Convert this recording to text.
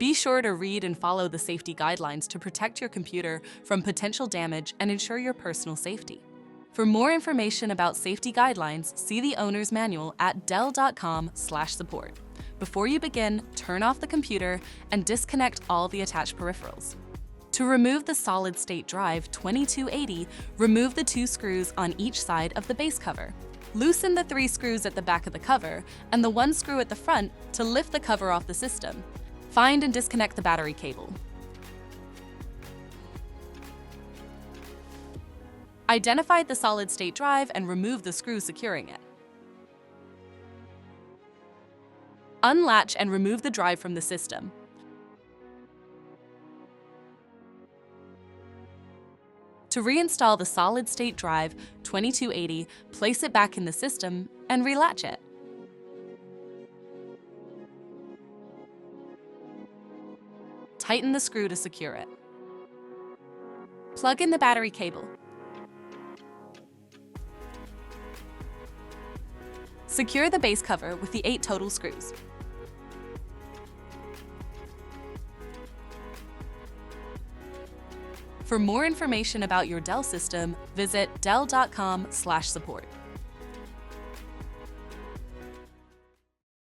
Be sure to read and follow the safety guidelines to protect your computer from potential damage and ensure your personal safety. For more information about safety guidelines, see the owner's manual at dell.com/support. Before you begin, turn off the computer and disconnect all the attached peripherals. To remove the solid-state drive 2280, remove the 2 screws on each side of the base cover. Loosen the 3 screws at the back of the cover and the 1 screw at the front to lift the cover off the system. Find and disconnect the battery cable. Identify the solid-state drive and remove the screw securing it. Unlatch and remove the drive from the system. To reinstall the solid-state drive 2280, place it back in the system and relatch it. Tighten the screw to secure it. Plug in the battery cable. Secure the base cover with the 8 total screws. For more information about your Dell system, visit dell.com/support.